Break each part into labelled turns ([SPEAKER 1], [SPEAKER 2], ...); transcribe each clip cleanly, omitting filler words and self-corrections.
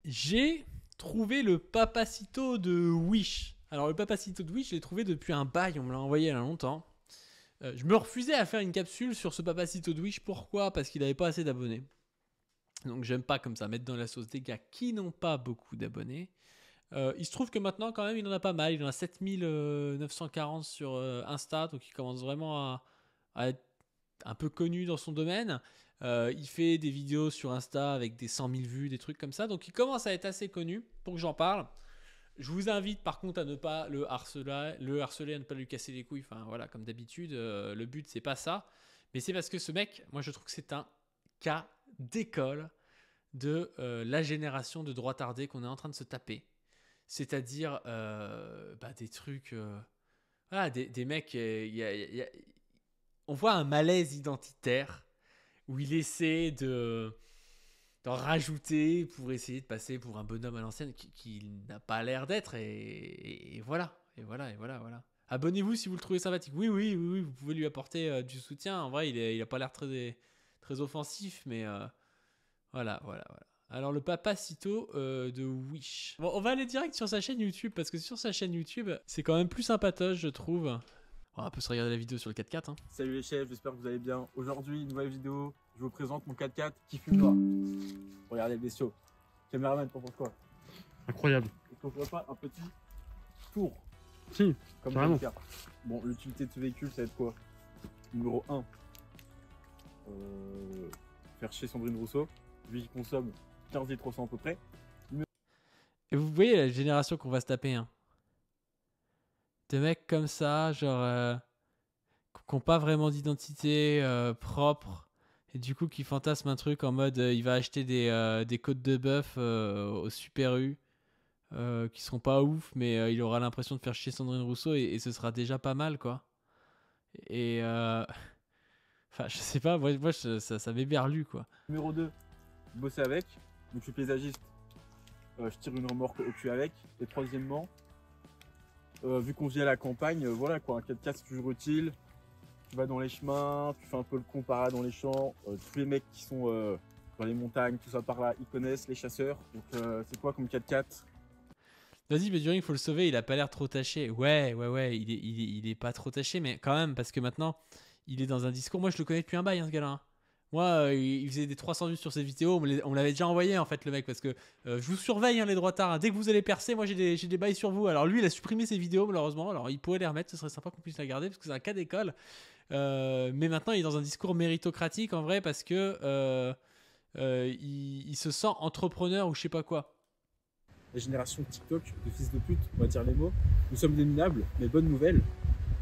[SPEAKER 1] J'ai trouvé le Papacito de Wish. Alors le Papacito de Wish, je l'ai trouvé depuis un bail, on me l'a envoyé il y a longtemps. Je me refusais à faire une capsule sur ce Papacito de Wish. Pourquoi? Parce qu'il n'avait pas assez d'abonnés. Donc j'aime pas comme ça mettre dans la sauce des gars qui n'ont pas beaucoup d'abonnés. Il se trouve que maintenant quand même il en a pas mal. Il en a 7940 sur Insta. Donc il commence vraiment à être un peu connu dans son domaine. Il fait des vidéos sur Insta avec des 100 000 vues, des trucs comme ça. Donc il commence à être assez connu pour que j'en parle. Je vous invite par contre à ne pas le harceler, à ne pas lui casser les couilles. Enfin voilà, comme d'habitude, le but c'est pas ça. Mais c'est parce que ce mec, moi je trouve que c'est un cas d'école de la génération de droitardés qu'on est en train de se taper. C'est-à-dire des trucs... voilà, des mecs... on voit un malaise identitaire où il essaie d'en rajouter pour essayer de passer pour un bonhomme à l'ancienne qui n'a pas l'air d'être. Et voilà. Et voilà. Abonnez-vous si vous le trouvez sympathique. Oui, vous pouvez lui apporter du soutien. En vrai, il a pas l'air très offensif, mais voilà. Alors le Papacito de Wish. Bon, on va aller direct sur sa chaîne YouTube parce que sur sa chaîne YouTube, c'est quand même plus sympatoche, je trouve. On peut se regarder la vidéo sur le 4x4. Hein.
[SPEAKER 2] Salut les chefs, j'espère que vous allez bien. Aujourd'hui, nouvelle vidéo, je vous présente mon 4x4 qui fume pas. Regardez les bestiaux. Caméraman, t'en penses quoi?
[SPEAKER 3] Incroyable.
[SPEAKER 2] Est-ce qu'on ferait pas un petit tour?
[SPEAKER 3] Si,
[SPEAKER 2] comme
[SPEAKER 3] carrément.
[SPEAKER 2] faire. Bon, l'utilité de ce véhicule, ça va être quoi? Numéro 1, faire chier Sandrine Rousseau. Lui, il consomme 15 litres au 100 à peu près.
[SPEAKER 1] Et vous voyez la génération qu'on va se taper, hein. De mecs comme ça, genre, qui n'ont pas vraiment d'identité propre, et du coup qui fantasment un truc en mode il va acheter des côtes de bœuf au Super U, qui seront pas ouf, mais il aura l'impression de faire chier Sandrine Rousseau, et ce sera déjà pas mal, quoi. Et enfin, je sais pas, moi ça m'éberlue, quoi.
[SPEAKER 2] Numéro 2, bosser avec. Donc je suis paysagiste, je tire une remorque au cul avec. Et troisièmement, vu qu'on vit à la campagne, voilà quoi, un 4x4 c'est toujours utile. Tu vas dans les chemins, tu fais un peu le comparé dans les champs. Tous les mecs qui sont dans les montagnes, tout ça par là, ils connaissent les chasseurs. Donc c'est quoi comme 4x4?
[SPEAKER 1] Vas-y, mais il faut le sauver, il a pas l'air trop taché. Ouais, il est pas trop taché, mais quand même, parce que maintenant, il est dans un discours. Moi, je le connais depuis un bail, hein, ce gars-là. Moi, il faisait des 300 vues sur ses vidéos, on me l'avait déjà envoyé, en fait, le mec, parce que je vous surveille, hein, les droitards. Hein. Dès que vous allez percer, moi, j'ai des bails sur vous. Alors, lui, il a supprimé ses vidéos, malheureusement. Alors, il pourrait les remettre, ce serait sympa qu'on puisse la garder, parce que c'est un cas d'école. Mais maintenant, il est dans un discours méritocratique, en vrai, parce que il se sent entrepreneur ou je sais pas quoi.
[SPEAKER 2] La génération TikTok, de fils de pute, on va dire les mots. Nous sommes des minables, mais bonne nouvelle.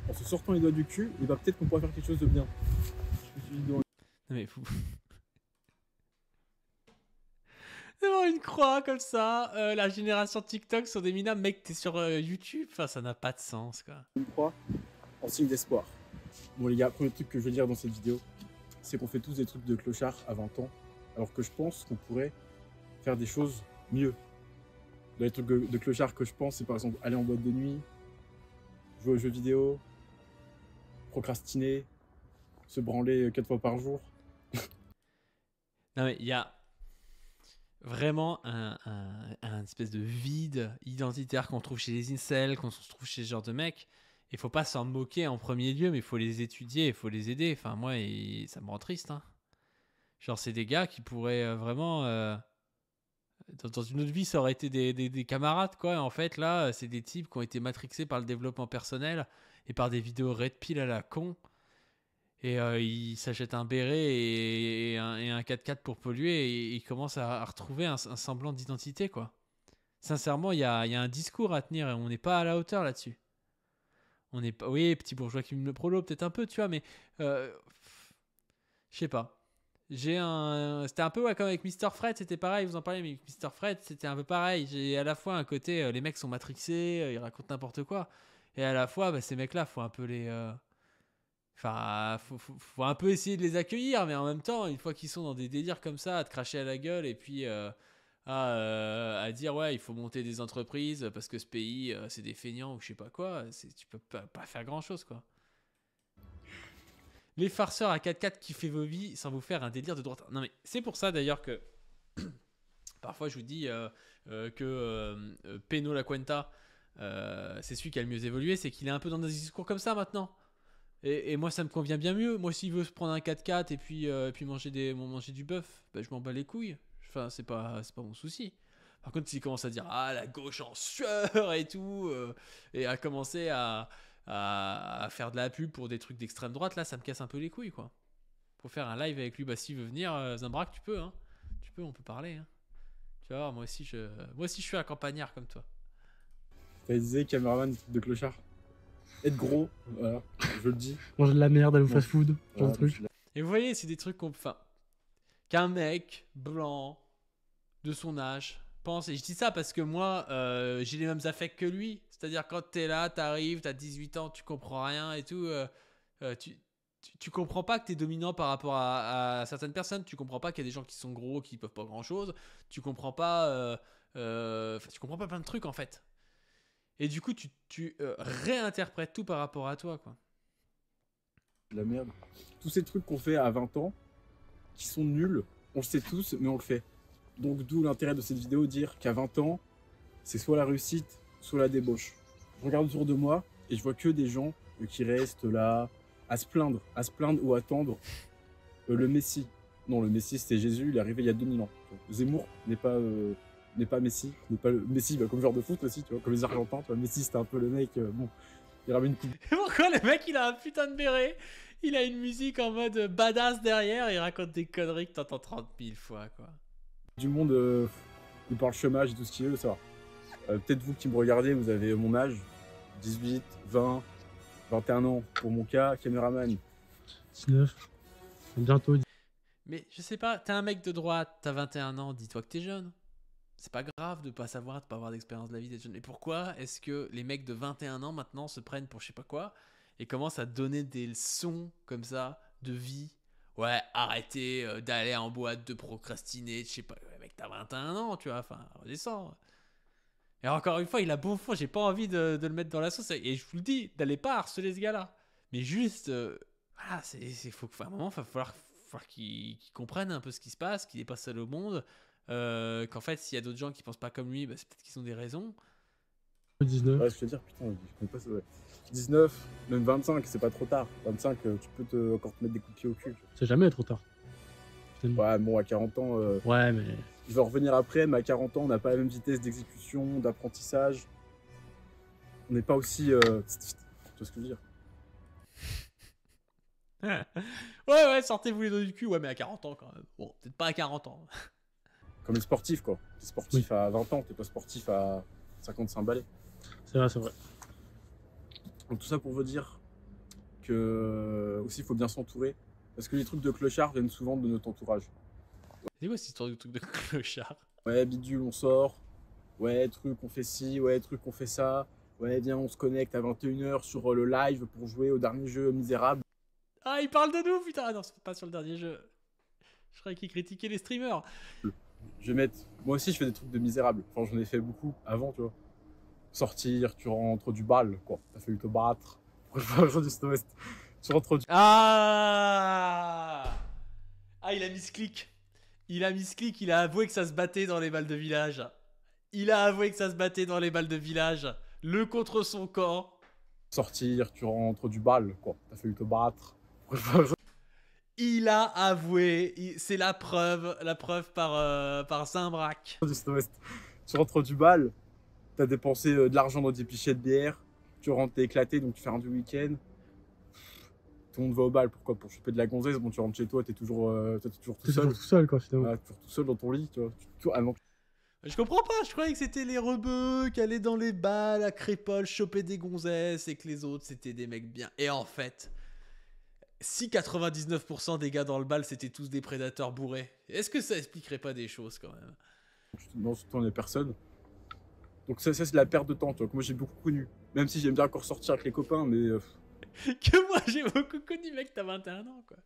[SPEAKER 2] En se sortant les doigts du cul, et bah peut-être qu'on pourrait faire quelque chose de bien. Je me suis dit,
[SPEAKER 1] Non mais fou. Devant une croix comme ça, la génération TikTok sur des minables, mec, t'es sur YouTube, enfin ça n'a pas de sens, quoi.
[SPEAKER 2] une croix en signe d'espoir. Bon les gars, premier truc que je veux dire dans cette vidéo, c'est qu'on fait tous des trucs de clochard à 20 ans, alors que je pense qu'on pourrait faire des choses mieux. Dans les trucs de clochard que je pense, c'est par exemple aller en boîte de nuit, jouer aux jeux vidéo, procrastiner, se branler 4 fois par jour.
[SPEAKER 1] Non mais il y a vraiment un espèce de vide identitaire qu'on trouve chez les incels, qu'on trouve chez ce genre de mecs. Il faut pas s'en moquer en premier lieu, mais il faut les étudier, il faut les aider. Enfin moi, ça me rend triste, hein. Genre c'est des gars qui pourraient vraiment... dans une autre vie, ça aurait été des camarades, quoi. En fait, là, c'est des types qui ont été matrixés par le développement personnel et par des vidéos red pill à la con. Et ils s'achètent un béret et un 4x4 pour polluer et ils commencent à retrouver un semblant d'identité, quoi. Sincèrement, il y a un discours à tenir et on n'est pas à la hauteur là-dessus. On n'est pas... Oui, petit bourgeois qui me le prolo, peut-être un peu, tu vois, mais... je sais pas. C'était un peu comme avec Mr. Fred, c'était pareil, vous en parlez, mais Mr. Fred, c'était un peu pareil. J'ai à la fois un côté, les mecs sont matrixés, ils racontent n'importe quoi, et à la fois, ces mecs-là, faut un peu les... Enfin, faut un peu essayer de les accueillir, mais en même temps, une fois qu'ils sont dans des délires comme ça, à te cracher à la gueule, et puis à dire, ouais, il faut monter des entreprises, parce que ce pays, c'est des feignants, ou je sais pas quoi, tu peux pas faire grand-chose, quoi. Les farceurs à 4x4 qui fait vos vies sans vous faire un délire de droite. Non mais c'est pour ça d'ailleurs que... parfois je vous dis que Peno La Cuenta, c'est celui qui a le mieux évolué, c'est qu'il est un peu dans des discours comme ça maintenant. Et moi ça me convient bien mieux. Moi s'il veut se prendre un 4x4 et puis manger du bœuf, bah, je m'en bats les couilles. Enfin c'est pas mon souci. Par contre s'il commence à dire ah la gauche en sueur et tout, et à commencer à faire de la pub pour des trucs d'extrême droite, là ça me casse un peu les couilles quoi. Faut faire un live avec lui, bah s'il veut venir, Zimbrak tu peux hein. Tu peux, on peut parler hein. Tu vois, moi aussi je suis un campagnard comme toi.
[SPEAKER 2] Ça disait caméraman de clochard. Être gros, voilà, je le dis.
[SPEAKER 3] Manger de la merde, aller au fast-food, genre
[SPEAKER 2] Voilà,
[SPEAKER 3] de truc.
[SPEAKER 1] Et vous voyez, c'est des trucs enfin, qu'un mec blanc de son âge pense, et je dis ça parce que moi j'ai les mêmes affects que lui, c'est-à-dire quand t'es là, t'arrives, t'as 18 ans, tu comprends rien et tout, tu comprends pas que t'es dominant par rapport à certaines personnes, tu comprends pas qu'il y a des gens qui sont gros, qui peuvent pas grand-chose, tu comprends pas plein de trucs en fait. Et du coup, tu réinterprètes tout par rapport à toi, quoi.
[SPEAKER 2] De la merde. Tous ces trucs qu'on fait à 20 ans, qui sont nuls, on le sait tous, mais on le fait. Donc d'où l'intérêt de cette vidéo, dire qu'à 20 ans, c'est soit la réussite, soit la débauche. Je regarde autour de moi et je vois que des gens qui restent là à se plaindre ou attendre le Messie. Non, le Messie c'était Jésus, il est arrivé il y a 2000 ans. Zemmour n'est pas Messi, n'est pas le Messi, bah, comme genre de foot aussi, tu vois, comme les Argentins, tu vois, Messi c'était un peu le mec, bon, il ramène une coupe.
[SPEAKER 1] Pourquoi le mec il a un putain de béret, il a une musique en mode badass derrière, il raconte des conneries que t'entends 30 000 fois quoi.
[SPEAKER 2] Du monde, il parle chômage et tout ce qu'il veut, ça va. Peut-être vous qui me regardez, vous avez mon âge, 18, 20, 21 ans pour mon cas, caméraman.
[SPEAKER 3] 19. Bientôt.
[SPEAKER 1] Mais je sais pas, t'es un mec de droite, t'as 21 ans, dis-toi que t'es jeune. C'est pas grave de pas savoir, de pas avoir d'expérience de la vie d'être jeune. Mais pourquoi est-ce que les mecs de 21 ans maintenant se prennent pour je sais pas quoi et commencent à donner des leçons comme ça de vie? Ouais, arrêtez d'aller en boîte, de procrastiner, je sais pas. Ouais, mec, t'as 21 ans, tu vois, enfin, redescends. Et encore une fois, il a bon fond, j'ai pas envie de le mettre dans la sauce. Et je vous le dis, d'aller pas harceler ce gars-là. Mais juste, voilà, faut qu'à un moment, il va falloir qu'il comprenne un peu ce qui se passe, qu'il n'est pas seul au monde. Qu'en fait, s'il y a d'autres gens qui pensent pas comme lui, bah, c'est peut-être qu'ils ont des raisons.
[SPEAKER 3] 19.
[SPEAKER 2] Ouais, je veux dire, putain, je connais pas ça, ouais. 19, même 25, c'est pas trop tard. 25, tu peux encore te mettre des coups de pied au cul.
[SPEAKER 3] C'est jamais trop tard.
[SPEAKER 2] Ouais, bon, à 40 ans,
[SPEAKER 3] Ouais, mais.
[SPEAKER 2] je vais en revenir après, mais à 40 ans, on n'a pas la même vitesse d'exécution, d'apprentissage. On n'est pas aussi. Tu vois ce que je veux dire?
[SPEAKER 1] Ouais, sortez-vous les dos du cul. Ouais, mais à 40 ans quand même. Bon, peut-être pas à 40 ans.
[SPEAKER 2] Comme les sportifs, quoi. T'es sportif à 20 ans, t'es pas sportif à 55 balais.
[SPEAKER 3] C'est vrai, c'est vrai.
[SPEAKER 2] Donc tout ça pour vous dire que aussi il faut bien s'entourer. Parce que les trucs de clochard viennent souvent de notre entourage.
[SPEAKER 1] C'est quoi cette histoire de truc de clochard?
[SPEAKER 2] Ouais, bidule, on sort. Ouais, truc, on fait ci. Ouais, truc, on fait ça. Ouais, viens, on se connecte à 21 h sur le live pour jouer au dernier jeu misérable.
[SPEAKER 1] Ah, il parle de nous, putain. Ah non, c'est pas sur le dernier jeu. Je croyais qu'il critiquait les streamers.
[SPEAKER 2] Je vais mettre. Moi aussi, je fais des trucs de misérable. Enfin, j'en ai fait beaucoup avant, tu vois. Sortir, tu rentres du bal, quoi. T'as fallu te battre. Je du Sud-Ouest. Tu rentres du.
[SPEAKER 1] Ah, il a mis ce clic. Il a avoué que ça se battait dans les balles de village. Le contre son camp.
[SPEAKER 2] Sortir, tu rentres du bal, quoi. T'as fallu te battre.
[SPEAKER 1] Il a avoué. C'est la preuve par Zimbrak.
[SPEAKER 2] Du Sud-Ouest. Tu rentres du bal, t'as dépensé de l'argent dans des pichets de bière. Tu rentres, t'es éclaté, donc tu fais un du week-end. Tout le monde va au bal, pourquoi? Pour choper de la gonzesse. Bon, tu rentres chez toi, t'es toujours tout
[SPEAKER 3] T'es
[SPEAKER 2] seul.
[SPEAKER 3] toujours tout seul, quoi, finalement.
[SPEAKER 2] Ouais, toujours tout seul dans ton lit, tu vois. Ah non.
[SPEAKER 1] Je comprends pas, je croyais que c'était les rebeux qui allaient dans les balles à Crépole choper des gonzesses et que les autres c'était des mecs bien. Et en fait, si 99% des gars dans le bal c'était tous des prédateurs bourrés, est-ce que ça expliquerait pas des choses quand même?
[SPEAKER 2] Non, surtout, on est personne. Donc ça c'est la perte de temps, tu vois, que moi j'ai beaucoup connu. Même si j'aime bien encore sortir avec les copains, mais...
[SPEAKER 1] Que moi j'ai beaucoup connu, mec, t'as 21 ans quoi.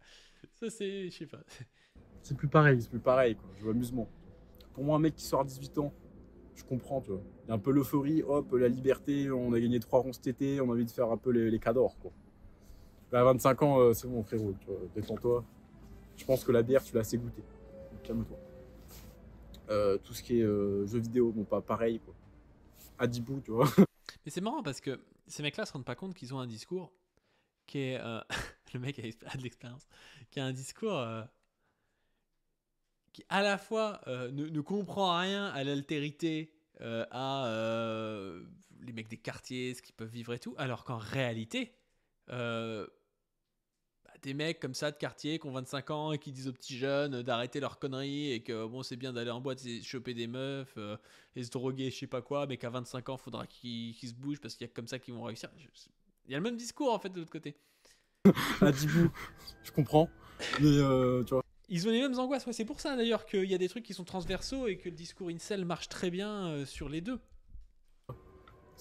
[SPEAKER 1] Ça c'est, je sais pas.
[SPEAKER 3] C'est plus pareil.
[SPEAKER 2] c'est plus pareil, quoi. Je veux amusement. Pour moi, un mec qui sort à 18 ans, je comprends, tu vois. Il y a un peu l'euphorie, hop, la liberté, on a gagné 3 ronds cet été, on a envie de faire un peu les cadors, quoi. Là, à 25 ans, c'est bon, frérot, tu vois, détends-toi. Je pense que la bière, tu l'as assez goûtée. Calme-toi. tout ce qui est jeux vidéo, bon pas pareil quoi. Adibou, tu vois.
[SPEAKER 1] Mais c'est marrant parce que ces mecs-là se rendent pas compte qu'ils ont un discours qui est. Le mec a de l'expérience. Qui a un discours qui, à la fois, ne comprend rien à l'altérité, les mecs des quartiers, ce qu'ils peuvent vivre et tout, alors qu'en réalité. Des mecs comme ça de quartier qui ont 25 ans et qui disent aux petits jeunes d'arrêter leurs conneries et que bon c'est bien d'aller en boîte et choper des meufs et se droguer je sais pas quoi mais qu'à 25 ans faudra qu'ils se bougent parce qu'il y a comme ça qu'ils vont réussir. Il y a le même discours en fait de l'autre côté.
[SPEAKER 2] Adibou, je comprends. Mais tu vois.
[SPEAKER 1] Ils ont les mêmes angoisses, ouais, c'est pour ça d'ailleurs qu'il y a des trucs qui sont transversaux et que le discours incel marche très bien sur les deux.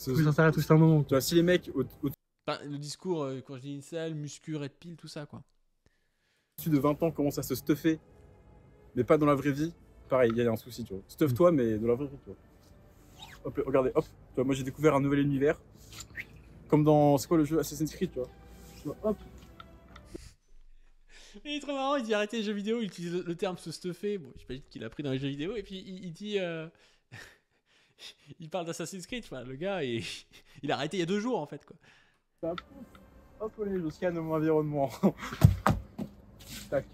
[SPEAKER 3] Oui, ça s'arrête juste un moment.
[SPEAKER 2] Tu vois, si les mecs
[SPEAKER 1] Enfin, le discours, quand je dis incel, muscu, red pill, tout ça quoi.
[SPEAKER 2] au-dessus de 20 ans commencent à se stuffer, mais pas dans la vraie vie, pareil, il y a un souci, tu vois. Stuff-toi, mais dans la vraie vie, tu vois. Hop, regardez, hop, tu vois, moi j'ai découvert un nouvel univers, comme dans, c'est quoi le jeu Assassin's Creed, tu vois. Hop.
[SPEAKER 1] Il est trop marrant, il dit arrêter les jeux vidéo, il utilise le terme se stuffer, bon j'imagine qu'il a pris dans les jeux vidéo, et puis il dit... il parle d'Assassin's Creed, enfin, le gars, il a arrêté il y a 2 jours en fait quoi.
[SPEAKER 2] Hop, allez, je scanne mon environnement. Tac.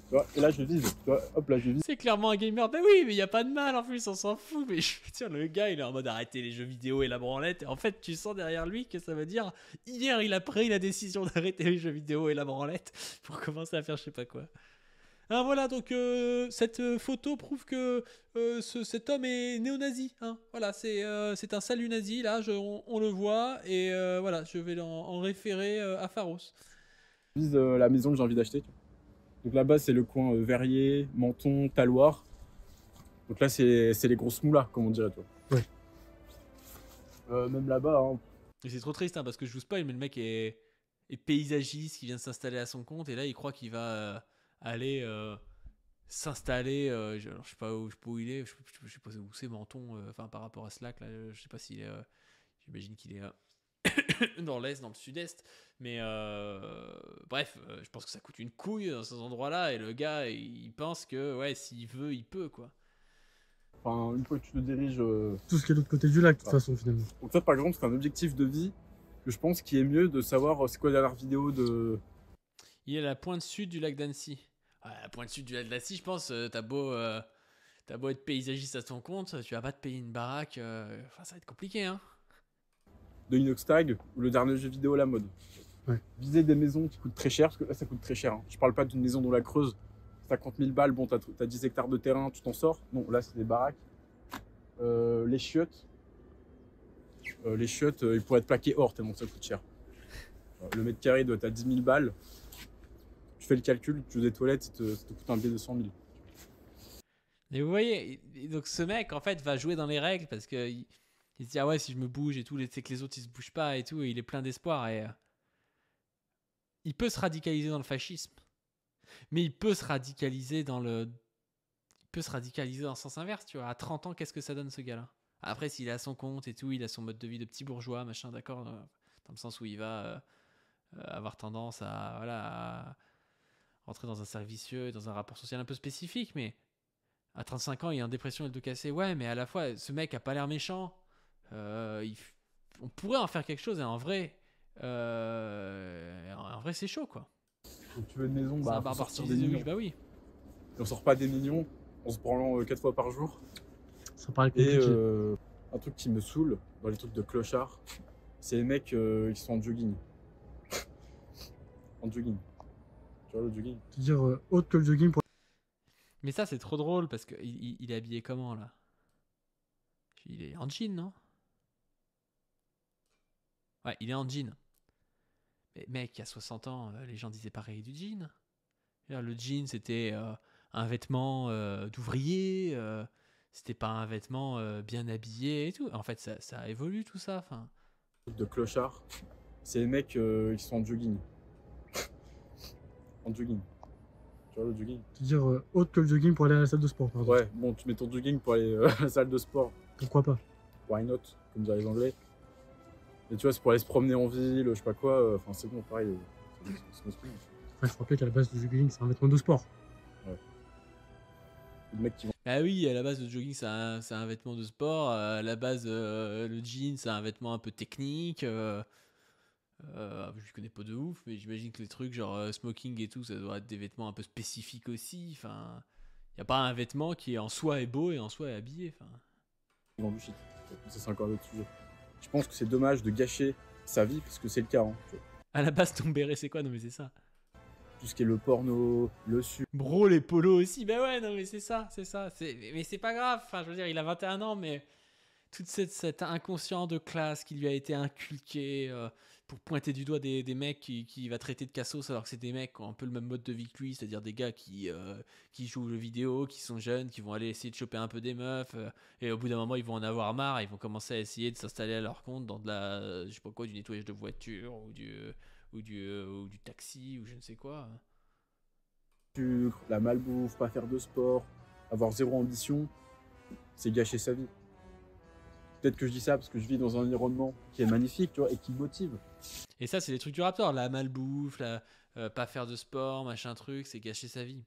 [SPEAKER 2] Tu vois, et là je vise, tu vois, hop là je vise.
[SPEAKER 1] C'est clairement un gamer, bah oui, mais il y a pas de mal en plus, on s'en fout, mais je veux dire, le gars il est en mode arrêter les jeux vidéo et la branlette, et en fait tu sens derrière lui que ça veut dire, hier il a pris la décision d'arrêter les jeux vidéo et la branlette pour commencer à faire je sais pas quoi. Hein, voilà, donc cette photo prouve que cet homme est néo-nazi. Hein. Voilà, c'est un salut nazi, là, on le voit, et voilà, je vais en référer à Pharos.
[SPEAKER 2] Je vise la maison que j'ai envie d'acheter. Donc là-bas, c'est le coin Verrier, Menton, Taloir. Donc là, c'est les grosses moulas, comme on dirait, toi.
[SPEAKER 3] Ouais.
[SPEAKER 2] Même là-bas, hein.
[SPEAKER 1] Et c'est trop triste, hein, parce que je vous spoil, mais le mec est paysagiste, qui vient de s'installer à son compte, et là, il croit qu'il va aller s'installer. Je sais pas où il est, je sais pas où c'est Menton, enfin par rapport à Slack, là, je sais pas s'il est. J'imagine qu'il est dans l'est, dans le sud-est, mais bref, je pense que ça coûte une couille dans ces endroits-là, et le gars, il pense que ouais, s'il veut, il peut quoi.
[SPEAKER 2] Enfin, une fois que tu te diriges.
[SPEAKER 3] Tout ce qui est de l'autre côté du lac, de toute façon, finalement.
[SPEAKER 2] Donc, ça, par exemple, c'est un objectif de vie que je pense qu'il est mieux de savoir c'est quoi la dernière vidéo de.
[SPEAKER 1] Il est à la pointe sud du lac d'Annecy. Ouais, à la pointe sud du lac d'Annecy, je pense, t'as beau être paysagiste à ton compte, tu vas pas te payer une baraque, enfin, ça va être compliqué, hein.
[SPEAKER 2] De Inoxtag ou le dernier jeu vidéo à la mode.
[SPEAKER 3] Ouais.
[SPEAKER 2] Viser des maisons qui coûtent très cher, parce que là, ça coûte très cher. Hein. Je parle pas d'une maison dans la Creuse. 50 000 balles, bon, t'as 10 hectares de terrain, tu t'en sors. Non, là, c'est des baraques. Les chiottes. Ils pourraient être plaqués or tellement ça coûte cher. Le mètre carré doit être à 10 000 balles. Tu fais le calcul, tu veux des toilettes, ça te coûte un billet de 100 000.
[SPEAKER 1] Et vous voyez, donc ce mec, en fait, va jouer dans les règles parce que il se dit, ah ouais, si je me bouge et tout, c'est que les autres, ils se bougent pas et tout, et il est plein d'espoir. Et il peut se radicaliser dans le fascisme, mais il peut se radicaliser dans le sens inverse, tu vois. À 30 ans, qu'est-ce que ça donne, ce gars-là? Après, s'il est à son compte et tout, il a son mode de vie de petit bourgeois, machin, d'accord, dans le sens où il va avoir tendance à rentrer dans un cercle vicieux, dans un rapport social un peu spécifique, mais à 35 ans, il est en dépression et le dos cassé. Ouais, mais à la fois, ce mec a pas l'air méchant. On pourrait en faire quelque chose, et en vrai, c'est chaud, quoi.
[SPEAKER 2] Donc tu veux une maison,
[SPEAKER 1] C'est un
[SPEAKER 2] faut
[SPEAKER 1] barbare
[SPEAKER 2] sortir des
[SPEAKER 1] stylisé,
[SPEAKER 2] millions.
[SPEAKER 1] oui, bah oui.
[SPEAKER 2] Et on sort pas des millions en se branlant 4 fois par jour.
[SPEAKER 3] Ça paraît
[SPEAKER 2] Et
[SPEAKER 3] compliqué.
[SPEAKER 2] un truc qui me saoule dans les trucs de clochard, c'est les mecs qui sont en jogging. En jogging. Tu vois le jogging?
[SPEAKER 3] Te dire autre que le jogging pour.
[SPEAKER 1] Mais ça, c'est trop drôle parce qu'il il est habillé comment, là? Il est en jean, non? Ouais, il est en jean. Mais mec, il y a 60 ans, les gens disaient pareil du jean. Le jean, c'était un vêtement d'ouvrier, c'était pas un vêtement bien habillé et tout. En fait, ça évolue tout ça. Enfin.
[SPEAKER 2] De clochard, c'est les mecs qui sont en jogging. En jogging. Tu vois le jogging?
[SPEAKER 3] Te dire autre que le jogging pour aller à la salle de sport, par exemple.
[SPEAKER 2] Ouais, bon, tu mets ton jogging pour aller à la salle de sport.
[SPEAKER 3] Pourquoi pas?
[SPEAKER 2] Why not, comme diraient les Anglais. Et tu vois, c'est pour aller se promener en ville, je sais pas quoi. Enfin, c'est bon, pareil. C'est masculin.
[SPEAKER 3] Enfin, je rappelle qu'à la base du jogging, c'est un vêtement de sport.
[SPEAKER 2] Ouais. Le mec qui vend
[SPEAKER 1] Ah oui, à la base, le jogging, c'est un vêtement de sport. À la base, le jean, c'est un vêtement un peu technique. Je connais pas de ouf, mais j'imagine que les trucs genre smoking et tout, ça doit être des vêtements un peu spécifiques aussi. Enfin, y a pas un vêtement qui en soi est beau et en soi est habillé. Enfin,
[SPEAKER 2] du shit. Ça, c'est encore un autre sujet. Je pense que c'est dommage de gâcher sa vie, parce que c'est le cas. Hein, tu vois.
[SPEAKER 1] à la base, ton béret, c'est quoi? Non, mais c'est ça.
[SPEAKER 2] Tout ce qui est le porno, le sucre.
[SPEAKER 1] Bro, les polos aussi. Ben ouais, non, mais c'est ça, c'est ça. Mais c'est pas grave. Enfin, je veux dire, il a 21 ans, mais toute cet inconscient de classe qui lui a été inculqué pour pointer du doigt des mecs qui va traiter de cassos alors que c'est des mecs qui ont un peu le même mode de vie que lui, c'est-à-dire des gars qui jouent aux jeux vidéo, qui sont jeunes, qui vont aller essayer de choper un peu des meufs et au bout d'un moment ils vont en avoir marre, ils vont commencer à essayer de s'installer à leur compte dans de la, je sais pas quoi, du nettoyage de voiture ou du taxi ou je ne sais quoi.
[SPEAKER 2] Sucre, la malbouffe, pas faire de sport, avoir zéro ambition, c'est gâcher sa vie. Peut-être que je dis ça parce que je vis dans un environnement qui est magnifique, tu vois, et qui me motive.
[SPEAKER 1] Et ça, c'est les trucs du Raptor, la malbouffe, pas faire de sport, machin truc, c'est gâcher sa vie.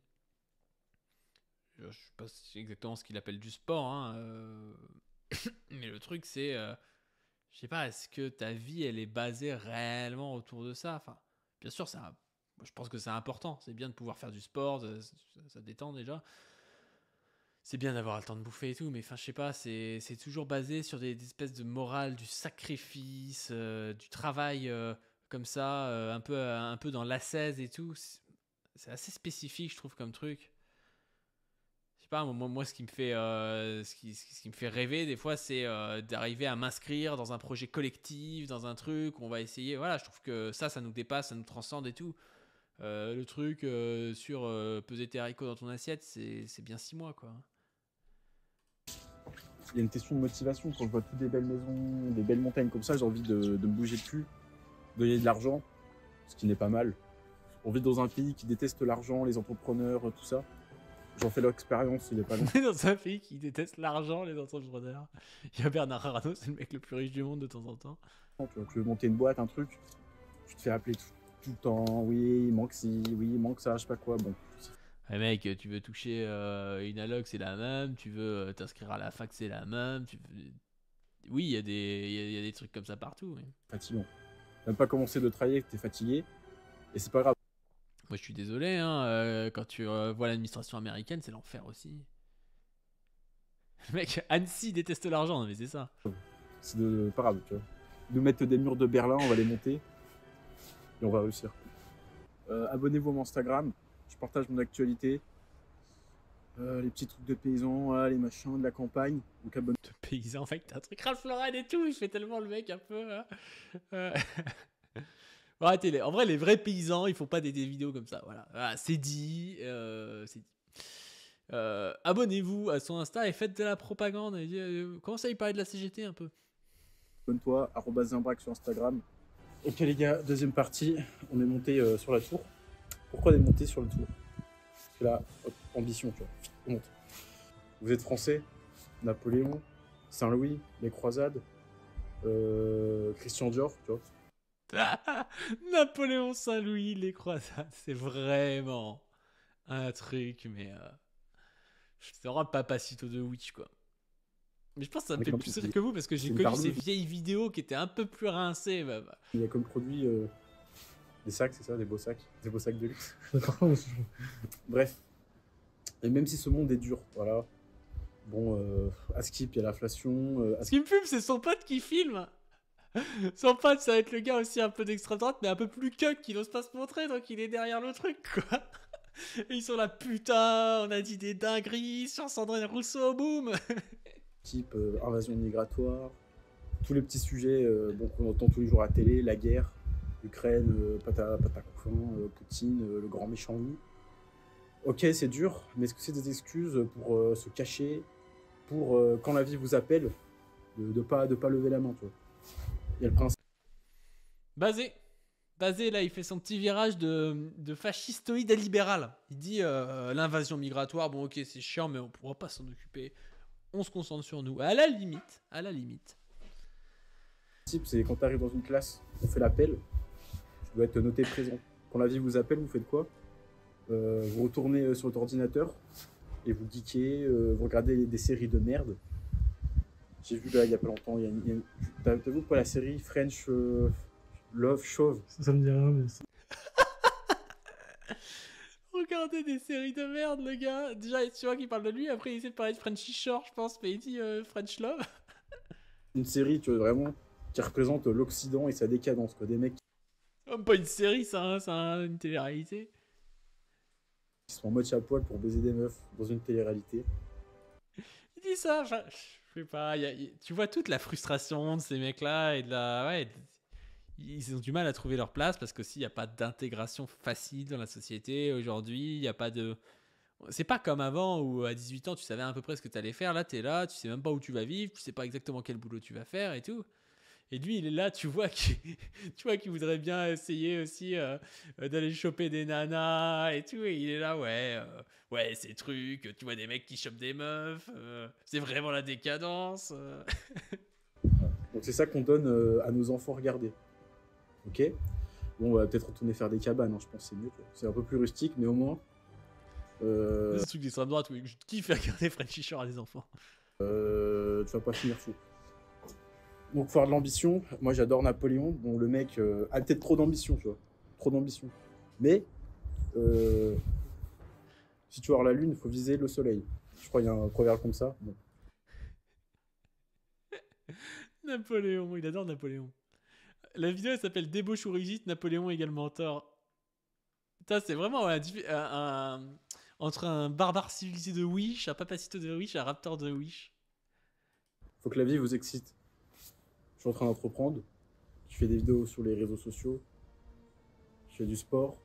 [SPEAKER 1] Je sais pas si c'est exactement ce qu'il appelle du sport, hein, mais le truc c'est, je sais pas, est-ce que ta vie elle est basée réellement autour de ça? Enfin, bien sûr, je pense que c'est important, c'est bien de pouvoir faire du sport, ça détend déjà. C'est bien d'avoir le temps de bouffer et tout, mais enfin, je sais pas, c'est toujours basé sur des espèces de morale, du sacrifice, du travail comme ça, un peu dans l'ascèse et tout. C'est assez spécifique, je trouve, comme truc. Je sais pas, moi ce qui me fait, ce qui me fait rêver des fois, c'est d'arriver à m'inscrire dans un projet collectif, dans un truc où on va essayer. Voilà, je trouve que ça nous dépasse, ça nous transcende et tout. Le truc sur peser tes haricots dans ton assiette, c'est bien 6 mois, quoi.
[SPEAKER 2] Il y a une question de motivation. Quand je vois toutes des belles maisons, des belles montagnes comme ça, j'ai envie de me bouger le cul, de gagner de l'argent, ce qui n'est pas mal. On vit dans un pays qui déteste l'argent, les entrepreneurs, tout ça. J'en fais l'expérience, il est pas long.
[SPEAKER 1] On est dans un pays qui déteste l'argent, les entrepreneurs. Il y a Bernard Arnault, c'est le mec le plus riche du monde de temps en temps.
[SPEAKER 2] Tu vois, tu veux monter une boîte, un truc, tu te fais appeler tout le temps. Oui, il manque ci, oui, il manque ça, je sais pas quoi. Bon.
[SPEAKER 1] Ouais, mec, tu veux toucher une alloc, c'est la même. Tu veux t'inscrire à la fac, c'est la même. Oui, il y a des trucs comme ça partout. Oui.
[SPEAKER 2] Fatigant. T'as même pas commencé de travailler, t'es fatigué. Et c'est pas grave.
[SPEAKER 1] Moi, je suis désolé, hein, quand tu vois l'administration américaine, c'est l'enfer aussi. Mec, Annecy déteste l'argent, mais c'est ça.
[SPEAKER 2] C'est pas grave, tu vois. Nous mettre des murs de Berlin, on va les monter. Et on va réussir. Abonnez-vous à mon Instagram. Je partage mon actualité. Les petits trucs de paysans, les machins de la campagne. Donc abonnez-vous.
[SPEAKER 1] De paysan, mec, t'as un truc Ralph Lauren et tout, il fait tellement le mec un peu. Bon, arrêtez, en vrai, les vrais paysans, ils font pas des vidéos comme ça. Voilà, c'est dit. C'est dit. Abonnez-vous à son Insta et faites de la propagande. Commencez à y parler de la CGT un peu.
[SPEAKER 2] Abonne-toi, @Zimbrac sur Instagram. Ok les gars, deuxième partie. On est monté sur la tour. Pourquoi on est monté sur la tour? Parce que là, hop, ambition, tu vois. On monte. Vous êtes français, Napoléon, Saint-Louis, les croisades, Christian Dior, tu vois.
[SPEAKER 1] Napoléon Saint-Louis, les croisades, c'est vraiment un truc, mais c'est vraiment le papacito de Witch, quoi. Mais je pense que ça me fait plus rire que vous parce que j'ai connu ces vieilles vidéos qui étaient un peu plus rincées.
[SPEAKER 2] Il y a comme produit des sacs, c'est ça, des beaux sacs de luxe. Bref. Et même si ce monde est dur, voilà. Bon, à Skip, il y a l'inflation.
[SPEAKER 1] Ce qui me fume, c'est son pote qui filme. Son pote, ça va être le gars aussi un peu d'extrême droite, mais un peu plus cuck, qui n'ose pas se montrer, donc il est derrière le truc, quoi. Et ils sont là, putain, on a dit des dingueries sur Sandrine Rousseau, boum.
[SPEAKER 2] Type invasion migratoire, tous les petits sujets qu'on entend tous les jours à la télé, la guerre, l'Ukraine, Patacoufin, Poutine, le grand méchant loup. Ok, c'est dur, mais est-ce que c'est des excuses pour se cacher, pour quand la vie vous appelle, de pas lever la main, tu vois. Il y a le principe.
[SPEAKER 1] Basé, là, il fait son petit virage de fascistoïde à libéral. Il dit l'invasion migratoire, bon, ok, c'est chiant, mais on pourra pas s'en occuper. On se concentre sur nous. À la limite.
[SPEAKER 2] C'est quand tu arrives dans une classe, on fait l'appel, tu dois être noté présent. Quand la vie vous appelle, vous faites quoi? Vous retournez sur votre ordinateur, et vous geekez, vous regardez des séries de merde. J'ai vu là il y a pas longtemps, t'as vu quoi la série French Love Chauve?
[SPEAKER 3] Ça me dit rien, mais
[SPEAKER 1] Regardez des séries de merde, le gars. Déjà, tu vois qu'il parle de lui, après il essaie de parler de Frenchy Shore, je pense, mais il dit French Love.
[SPEAKER 2] Une série, tu vois, vraiment, qui représente l'Occident et sa décadence, quoi. Des mecs
[SPEAKER 1] Même pas une série, ça, hein, c'est une télé-réalité.
[SPEAKER 2] qui sont en moitié à poil pour baiser des meufs dans une télé-réalité.
[SPEAKER 1] Il dit ça, enfin, je sais pas, tu vois toute la frustration de ces mecs-là et de la. Ouais, ils ont du mal à trouver leur place parce qu'aussi il n'y a pas d'intégration facile dans la société aujourd'hui, il n'y a pas de. C'est pas comme avant où à 18 ans tu savais à peu près ce que tu allais faire, là tu es là, tu sais même pas où tu vas vivre, tu sais pas exactement quel boulot tu vas faire et tout. Et lui, il est là, tu vois qu'il voudrait bien essayer aussi d'aller choper des nanas et tout. Et il est là, ouais, ces trucs, tu vois des mecs qui chopent des meufs, c'est vraiment la décadence.
[SPEAKER 2] Donc c'est ça qu'on donne à nos enfants regarder. Ok. Bon, on va peut-être retourner faire des cabanes, hein, je pense que c'est mieux. Quoi. C'est un peu plus rustique, mais au moins.
[SPEAKER 1] C'est ce truc d'extrême droite où je kiffe regarder Frenchy Shore à des enfants.
[SPEAKER 2] Tu vas pas finir fou. Donc, faut avoir de l'ambition. Moi, j'adore Napoléon. Bon, le mec a peut-être trop d'ambition, tu vois. Trop d'ambition. Mais, si tu veux avoir la lune, il faut viser le soleil. Je crois qu'il y a un proverbe comme ça. Bon.
[SPEAKER 1] Napoléon, il adore Napoléon. La vidéo elle s'appelle Débauche ou réussite, Napoléon égale mentor. Putain, c'est vraiment entre un barbare civilisé de Wish, un papacito de Wish, un raptor de Wish.
[SPEAKER 2] Faut que la vie vous excite. Je suis en train d'entreprendre. Je fais des vidéos sur les réseaux sociaux. Je fais du sport.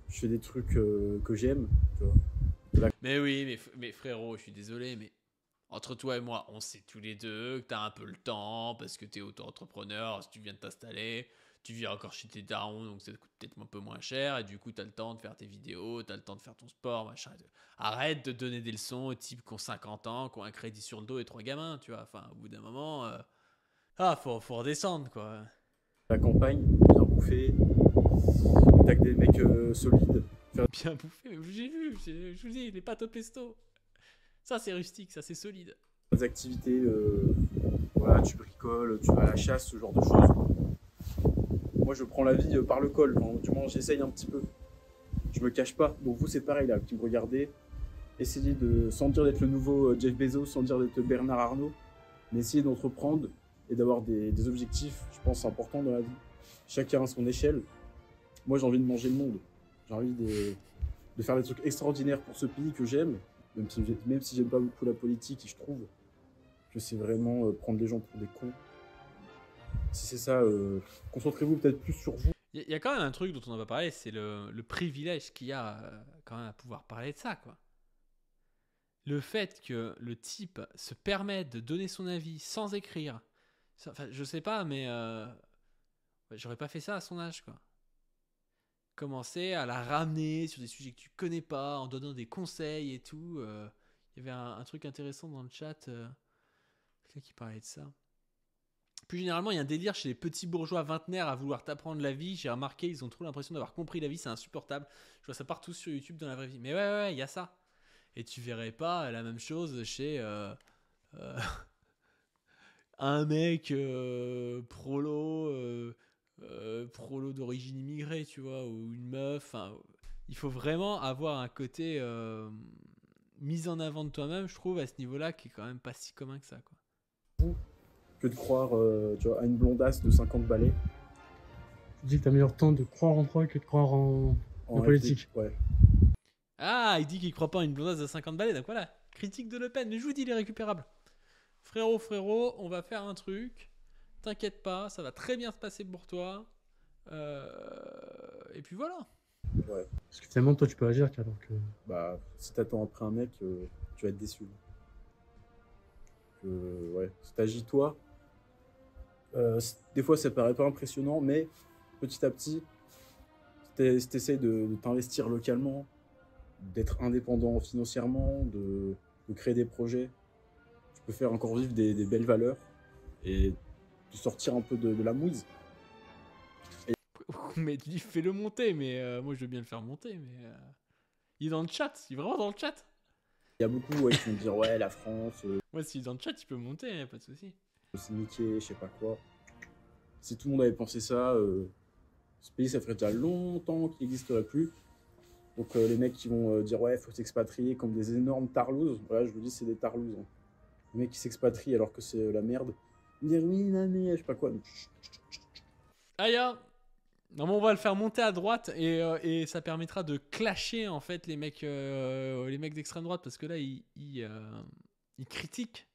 [SPEAKER 2] Je fais des trucs que j'aime. Tu vois.
[SPEAKER 1] Mais oui, mais frérot, je suis désolé, mais entre toi et moi, on sait tous les deux que t'as un peu le temps parce que t'es auto-entrepreneur, si tu viens de t'installer, tu vis encore chez tes darons, donc ça te coûte peut-être un peu moins cher, et du coup, t'as le temps de faire tes vidéos, t'as le temps de faire ton sport, machin. Arrête de donner des leçons aux types qui ont 50 ans, qui ont un crédit sur le dos et 3 gamins, tu vois. Enfin, au bout d'un moment, faut redescendre, quoi.
[SPEAKER 2] La campagne, bien bouffée. T'as que des mecs solides.
[SPEAKER 1] Bien bouffé, j'ai vu, je vous dis, les pâtes au pesto. Ça, c'est rustique, ça, c'est solide.
[SPEAKER 2] Des activités, voilà, tu bricoles, tu vas à la chasse, ce genre de choses. Moi, je prends la vie par le col. Enfin, du moins, j'essaye un petit peu. Je me cache pas. Donc vous, c'est pareil là, qui me regardez. Essayez de, sans dire d'être le nouveau Jeff Bezos, sans dire d'être Bernard Arnault, mais essayez d'entreprendre et d'avoir des objectifs, je pense, importants dans la vie. Chacun à son échelle. Moi, j'ai envie de manger le monde. J'ai envie de faire des trucs extraordinaires pour ce pays que j'aime, même si j'aime pas beaucoup la politique, et je trouve que c'est vraiment prendre les gens pour des cons. Si c'est ça, concentrez-vous peut-être plus sur vous.
[SPEAKER 1] Il y a quand même un truc dont on n'a pas parlé, c'est le privilège qu'il y a quand même à pouvoir parler de ça, quoi. Le fait que le type se permette de donner son avis sans écrire, enfin, je sais pas, mais j'aurais pas fait ça à son âge, quoi. Commencer à la ramener sur des sujets que tu connais pas, en donnant des conseils et tout. Il y avait un truc intéressant dans le chat, quelqu'un qui parlait de ça. Plus généralement, il y a un délire chez les petits bourgeois vingtenaires à vouloir t'apprendre la vie. J'ai remarqué, ils ont trop l'impression d'avoir compris la vie, c'est insupportable. Je vois ça partout sur YouTube dans la vraie vie. Mais ouais, il y a ça. Et tu verrais pas la même chose chez un mec prolo d'origine immigrée, tu vois, ou une meuf. Il faut vraiment avoir un côté mise en avant de toi-même, je trouve, à ce niveau-là, qui est quand même pas si commun que ça, quoi.
[SPEAKER 2] Que de croire tu vois, à une blondasse de 50 balais.
[SPEAKER 3] tu dis que t'as meilleur temps de croire en toi que de croire en politique.
[SPEAKER 2] Ouais.
[SPEAKER 1] Ah, il dit qu'il croit pas à une blondasse de 50 balais, donc voilà. Critique de Le Pen, mais je vous dis, il est récupérable. Frérot, on va faire un truc. T'inquiète pas, ça va très bien se passer pour toi. Et puis voilà.
[SPEAKER 2] Ouais.
[SPEAKER 3] Parce que finalement, toi, tu peux agir, alors que.
[SPEAKER 2] Bah, si t'attends après un mec, tu vas être déçu. Ouais, si t'agis toi, des fois ça paraît pas impressionnant, mais petit à petit, si t'essayes de t'investir localement, d'être indépendant financièrement, de créer des projets, tu peux faire encore vivre des belles valeurs et de sortir un peu de la mouise.
[SPEAKER 1] Mais tu dis fais-le monter, mais moi je veux bien le faire monter, mais il est dans le chat, il est vraiment dans le chat.
[SPEAKER 2] y a beaucoup ouais, qui vont dire ouais, la France,
[SPEAKER 1] Moi, si dans le chat, tu peux monter, hein, pas de souci.
[SPEAKER 2] c'est niqué, je sais pas quoi. Si tout le monde avait pensé ça, ce pays, ça ferait déjà longtemps qu'il n'existerait plus. Donc les mecs qui vont dire ouais, faut s'expatrier comme des énormes tarlouses. Voilà, je vous dis, c'est des tarlouses. Hein. Les mecs qui s'expatrient alors que c'est la merde. Ils vont dire oui, non, mais je sais pas quoi.
[SPEAKER 1] Aïe, non, mais on va le faire monter à droite et ça permettra de clasher en fait les mecs d'extrême droite parce que là ils critiquent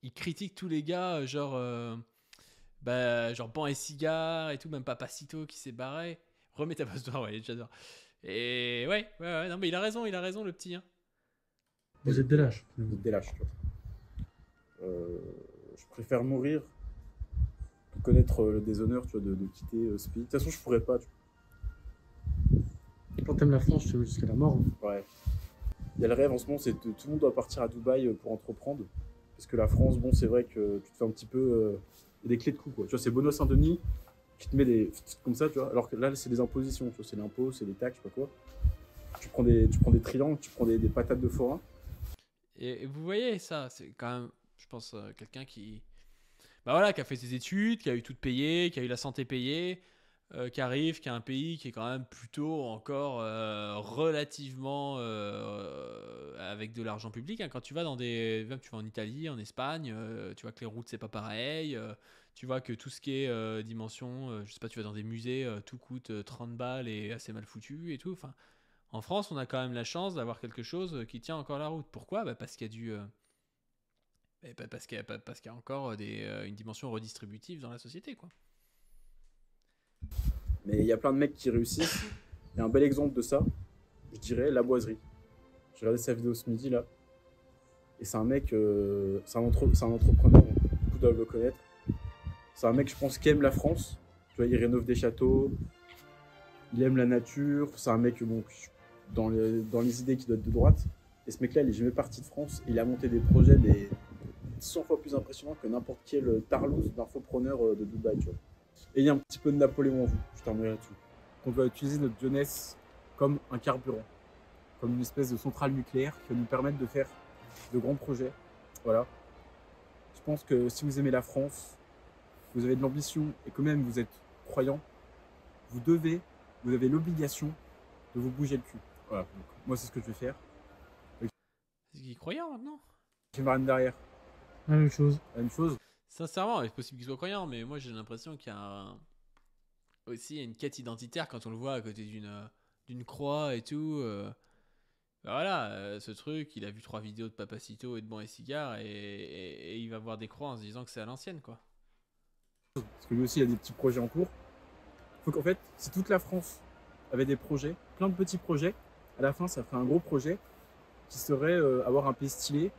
[SPEAKER 1] ils critiquent tous les gars genre Ban et Cigare et tout, même Papacito qui s'est barré. Remets ta passe-toi, ouais, j'adore. Et ouais, non mais il a raison le petit. Hein.
[SPEAKER 3] Vous êtes des lâches.
[SPEAKER 2] Des lâches, tu vois. Je préfère mourir que connaître le déshonneur, tu vois, de quitter ce pays. De toute façon, je pourrais pas. Tu
[SPEAKER 3] Quand t'aimes la France, tu veux jusqu'à la mort. Hein.
[SPEAKER 2] vois. Ouais. Il y a le rêve en ce moment, c'est que tout le monde doit partir à Dubaï pour entreprendre. Parce que la France, bon, c'est vrai que tu te fais un petit peu des clés de cou, quoi. Tu vois, c'est Benoît Saint-Denis qui te met des comme ça, tu vois. Alors que là, c'est des impositions, tu vois, c'est l'impôt, c'est les taxes, je sais pas quoi. Tu prends des triangles, tu prends des patates de forain.
[SPEAKER 1] Et vous voyez ça, c'est quand même, je pense, quelqu'un qui a fait ses études, qui a eu tout payé, qui a eu la santé payée, qui arrive, qui a un pays qui est quand même plutôt encore relativement avec de l'argent public. Hein. Quand tu vas même tu vas en Italie, en Espagne, tu vois que les routes c'est pas pareil. Tu vois que tout ce qui est dimension, je sais pas, tu vas dans des musées, tout coûte 30 balles et assez mal foutu et tout. Enfin, en France, on a quand même la chance d'avoir quelque chose qui tient encore la route. Pourquoi ? Parce qu'il y a parce qu'il y a encore une dimension redistributive dans la société, quoi.
[SPEAKER 2] Mais il y a plein de mecs qui réussissent. Il y a un bel exemple de ça, je dirais, La Boiserie. J'ai regardé sa vidéo ce midi, là. Et c'est un mec, c'est un entrepreneur, beaucoup doivent le connaître. C'est un mec, je pense, qui aime la France. Tu vois, il rénove des châteaux, il aime la nature. C'est un mec, bon, dans les idées qui doit être de droite. Et ce mec-là, il est jamais parti de France. Il a monté des projets 100 fois plus impressionnants que n'importe quel tarlouse d'infopreneur de Dubaï, tu vois. Et il y a un petit peu de Napoléon en vous, je terminerai là-dessus. On va utiliser notre jeunesse comme un carburant, comme une espèce de centrale nucléaire qui va nous permettre de faire de grands projets. Voilà. Je pense que si vous aimez la France, vous avez de l'ambition et que même vous êtes croyant, vous avez l'obligation de vous bouger le cul. Voilà. Donc, moi, c'est ce que je vais faire.
[SPEAKER 1] C'est qui est croyant maintenant ?
[SPEAKER 2] J'ai Marine derrière.
[SPEAKER 3] La même chose.
[SPEAKER 2] La même chose.
[SPEAKER 1] Sincèrement, il est possible qu'il soit croyant, mais moi j'ai l'impression qu'il y a aussi une quête identitaire quand on le voit à côté d'une croix et tout. Voilà, ce truc, il a vu 3 vidéos de Papacito et de Ban et Cigare et il va voir des croix en se disant que c'est à l'ancienne, quoi.
[SPEAKER 2] Parce que lui aussi, il y a des petits projets en cours. Faut qu'en fait, si toute la France avait des projets, plein de petits projets, à la fin, ça ferait un gros projet qui serait avoir un pays stylé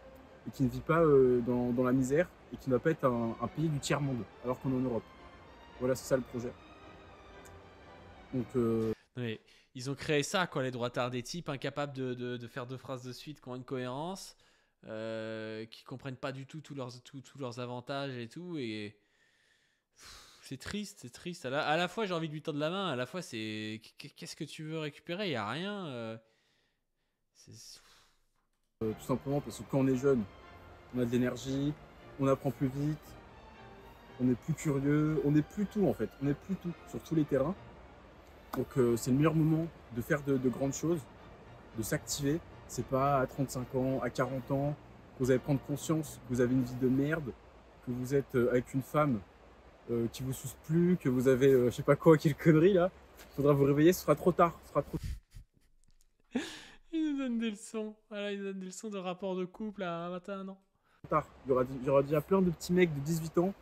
[SPEAKER 2] et qui ne vit pas dans la misère et qui ne va pas être un pays du tiers-monde, alors qu'on est en Europe. Voilà, c'est ça le projet. Donc,
[SPEAKER 1] Non, mais ils ont créé ça, quoi, les droitards, des types incapables de faire 2 phrases de suite qui ont une cohérence, qui comprennent pas du tout tous leurs avantages et tout, et c'est triste, c'est triste. À la fois, j'ai envie de lui tendre la main, à la fois, c'est qu'est-ce que tu veux récupérer ? Il y a rien.
[SPEAKER 2] tout simplement parce que quand on est jeune, on a de l'énergie, on apprend plus vite, on est plus curieux, on est plus tout en fait, on est plus tout sur tous les terrains. Donc c'est le meilleur moment de faire de grandes choses, de s'activer. C'est pas à 35 ans, à 40 ans, que vous allez prendre conscience que vous avez une vie de merde, que vous êtes avec une femme qui vous suce plus, que vous avez je sais pas quoi, quelle connerie là. Faudra vous réveiller, ce sera trop tard. Ce sera trop
[SPEAKER 1] Il nous donne des leçons. Voilà, il nous donne des leçons de rapport de couple à 21 ans.
[SPEAKER 2] tard. Il y aura déjà plein de petits mecs de 18 ans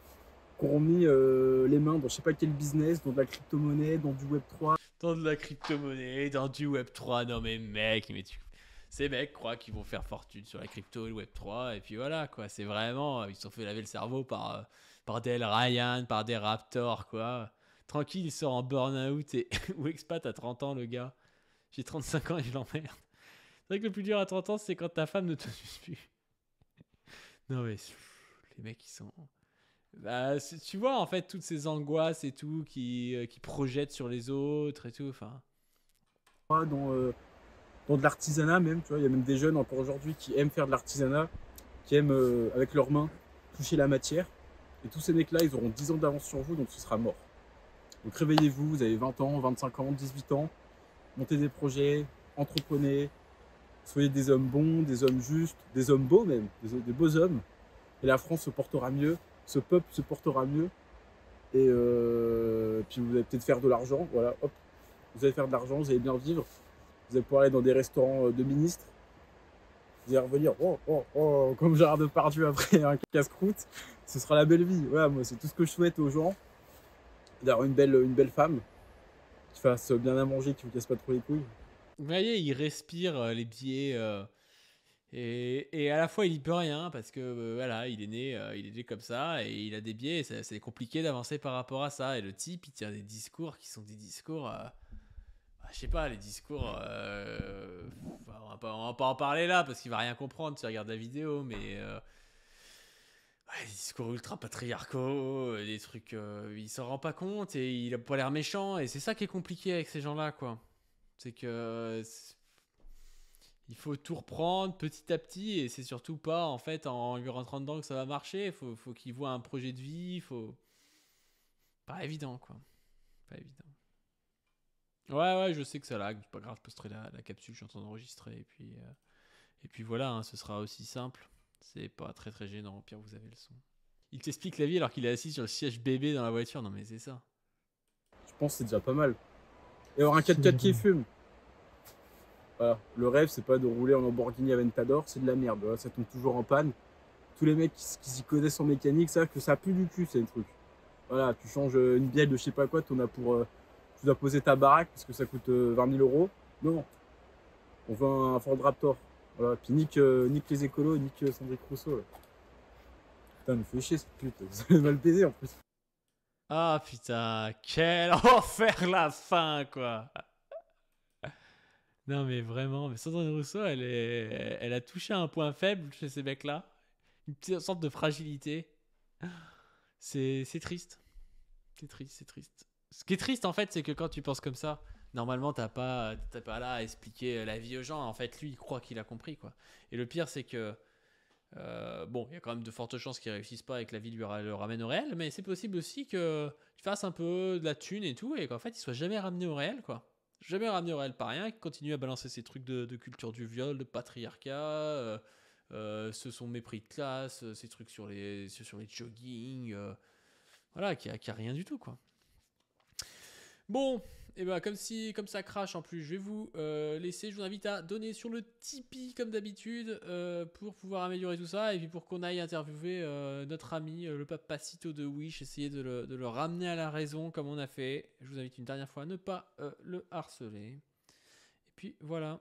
[SPEAKER 2] qui auront mis les mains dans je sais pas quel business, dans de la crypto-monnaie, dans du Web3.
[SPEAKER 1] Dans de la crypto-monnaie, dans du Web3. Non mais mec, ces mecs croient qu'ils vont faire fortune sur la crypto et le Web3. Et puis voilà, quoi. C'est vraiment... Ils se sont fait laver le cerveau par des Ryan, par des Raptors, quoi. Tranquille, il sort en burn-out ou expat à 30 ans, le gars. J'ai 35 ans et je l'emmerde. C'est vrai que le plus dur à 30 ans, c'est quand ta femme ne te suce plus. Non mais... les mecs, ils sont... Bah, tu vois, en fait, toutes ces angoisses et tout qui projettent sur les autres et tout, enfin...
[SPEAKER 2] Dans dans de l'artisanat même, tu vois, il y a même des jeunes encore aujourd'hui qui aiment faire de l'artisanat, qui aiment avec leurs mains toucher la matière. Et tous ces mecs-là, ils auront 10 ans d'avance sur vous, donc ce sera mort. Donc réveillez-vous, vous avez 20 ans, 25 ans, 18 ans, montez des projets, entreprenez, soyez des hommes bons, des hommes justes, des hommes beaux même, des beaux hommes. Et la France se portera mieux, ce peuple se portera mieux. Et puis vous allez peut-être faire de l'argent, voilà, hop. Vous allez faire de l'argent, vous allez bien vivre. Vous allez pouvoir aller dans des restaurants de ministres. Vous allez revenir, comme Gérard Depardieu après un casse-croûte. Ce sera la belle vie. Voilà, moi, c'est tout ce que je souhaite aux gens. D'avoir une belle femme qui fasse bien à manger, qui vous casse pas trop les couilles.
[SPEAKER 1] Vous voyez, il respire les biais et à la fois il y peut rien parce que voilà, il est né comme ça et il a des biais. Et c'est compliqué d'avancer par rapport à ça. Et le type, il tient des discours qui sont des discours. Je sais pas, les discours. On va pas en parler là parce qu'il va rien comprendre si tu regardes la vidéo, mais. Ouais, des discours ultra patriarcaux, des trucs. Il s'en rend pas compte et il a pas l'air méchant. Et c'est ça qui est compliqué avec ces gens-là, quoi. C'est que. Il faut tout reprendre petit à petit et c'est surtout pas en fait en lui rentrant dedans que ça va marcher. Faut qu'il voit un projet de vie. Pas évident, quoi. Pas évident. Ouais, je sais que ça lag. C'est pas grave, je posterai la capsule, je suis en train d'enregistrer. Et puis voilà, hein, ce sera aussi simple. C'est pas très très gênant, au pire vous avez le son. Il t'explique la vie alors qu'il est assis sur le siège bébé dans la voiture. Non mais c'est ça.
[SPEAKER 2] Je pense que c'est déjà pas mal. Et avoir un 4x4 qui fume. Voilà. Le rêve, c'est pas de rouler en Lamborghini Aventador, c'est de la merde. Voilà, ça tombe toujours en panne. Tous les mecs qui s'y connaissent en mécanique savent que ça pue du cul, c'est un truc. Voilà, tu changes une bielle de je sais pas quoi, tu dois poser ta baraque parce que ça coûte 20 000 €. Non, on veut un Ford Raptor. Voilà, puis nique les écolos, nique Sandrine Rousseau. Là. Putain, me fait chier cette pute, vous avez mal baisé en plus.
[SPEAKER 1] Ah putain, quel enfer la fin, quoi. Non mais vraiment, mais Sandrine Rousseau, elle a touché un point faible chez ces mecs-là. Une petite sorte de fragilité. C'est triste. C'est triste. Ce qui est triste en fait, c'est que quand tu penses comme ça, normalement t'as pas là à expliquer la vie aux gens. En fait, lui, il croit qu'il a compris, quoi. Et le pire, c'est que bon, il y a quand même de fortes chances qu'il réussisse pas et que la vie le ramène au réel, mais c'est possible aussi que tu fasses un peu de la thune et tout, et qu'en fait il soit jamais ramené au réel, quoi. Jamais ramené au réel par rien, qu'il continue à balancer ces trucs de culture du viol, de patriarcat, son mépris de classe, ces trucs sur les jogging, voilà, qui a rien du tout, quoi. Bon, et ben comme ça crache en plus, je vais vous laisser. Je vous invite à donner sur le Tipeee comme d'habitude pour pouvoir améliorer tout ça et puis pour qu'on aille interviewer notre ami le Papacito de Wish, essayer de le ramener à la raison comme on a fait. Je vous invite une dernière fois à ne pas le harceler. Et puis voilà.